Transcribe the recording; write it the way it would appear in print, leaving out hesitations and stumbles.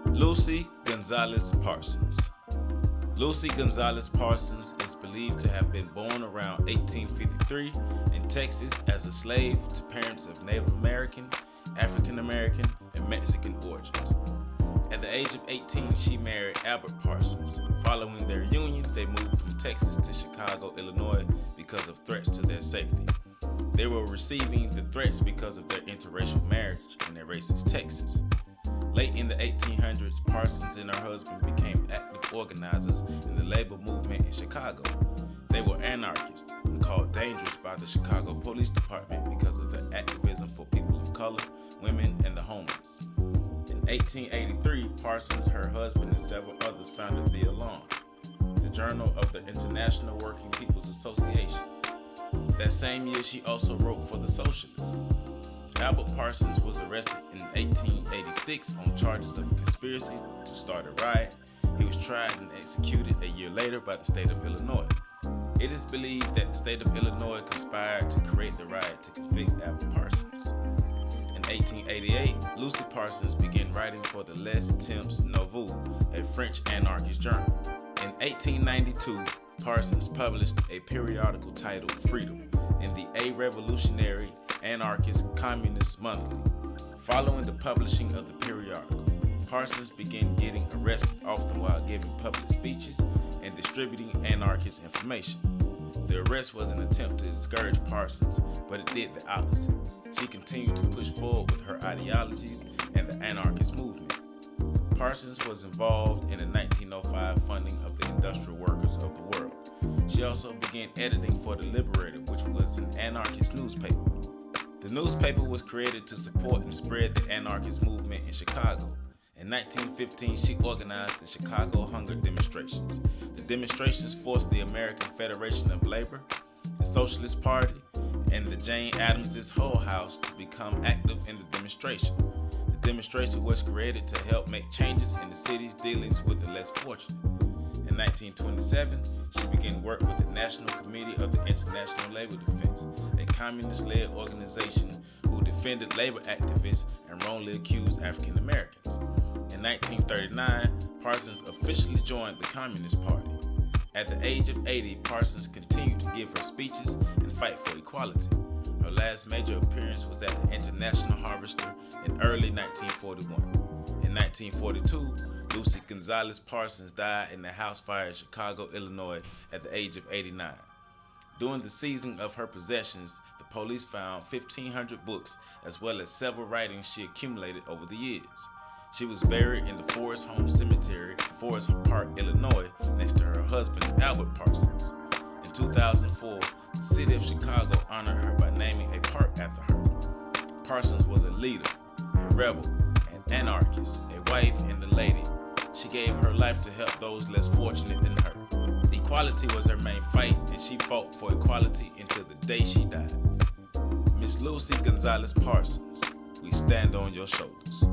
Lucy Gonzalez Parsons. Lucy Gonzalez Parsons is believed to have been born around 1853 in Texas as a slave to parents of Native American, African American, and Mexican origins. At the age of 18, she married Albert Parsons. Following their union, they moved from Texas to Chicago, Illinois because of threats to their safety. They were receiving the threats because of their interracial marriage in their racist Texas. Late in the 1800s, Parsons and her husband became active organizers in the labor movement in Chicago. They were anarchists and called dangerous by the Chicago Police Department because of their activism for people of color, women, and the homeless. In 1883, Parsons, her husband, and several others founded the Alarm, the journal of the International Working People's Association. That same year, she also wrote for the Socialists. Albert Parsons was arrested in 1886 on charges of conspiracy to start a riot. He was tried and executed a year later by the state of Illinois. It is believed that the state of Illinois conspired to create the riot to convict Albert Parsons. In 1888, Lucy Parsons began writing for the Les Temps Nouveaux, a French anarchist journal. In 1892, Parsons published a periodical titled Freedom in the A Revolutionary Anarchist Communist Monthly. Following the publishing of the periodical, Parsons began getting arrested, often while giving public speeches and distributing anarchist information. The arrest was an attempt to discourage Parsons, but it did the opposite. She continued to push forward with her ideologies and the anarchist movement. Parsons was involved in the 1905 funding of the Industrial Workers of the World. She also began editing for The Liberator, which was an anarchist newspaper. The newspaper was created to support and spread the anarchist movement in Chicago. In 1915, she organized the Chicago Hunger Demonstrations. The demonstrations forced the American Federation of Labor, the Socialist Party, and the Jane Addams Hull House to become active in the demonstration. The demonstration was created to help make changes in the city's dealings with the less fortunate. In 1927, she began work with the National Committee of the International Labor Defense, a communist-led organization who defended labor activists and wrongly accused African Americans. In 1939, Parsons officially joined the Communist Party. At the age of 80, Parsons continued to give her speeches and fight for equality. Her last major appearance was at the International Harvester in early 1941. In 1942, Lucy Gonzalez Parsons died in a house fire in Chicago, Illinois at the age of 89. During the seizing of her possessions, the police found 1,500 books as well as several writings she accumulated over the years. She was buried in the Forest Home Cemetery, Forest Park, Illinois, next to her husband, Albert Parsons. In 2004, the city of Chicago honored her by naming a park after her. Parsons was a leader, a rebel, an anarchist, a wife, and a lady. She gave her life to help those less fortunate than her. Equality was her main fight, and she fought for equality until the day she died. Miss Lucy Gonzalez Parsons, we stand on your shoulders.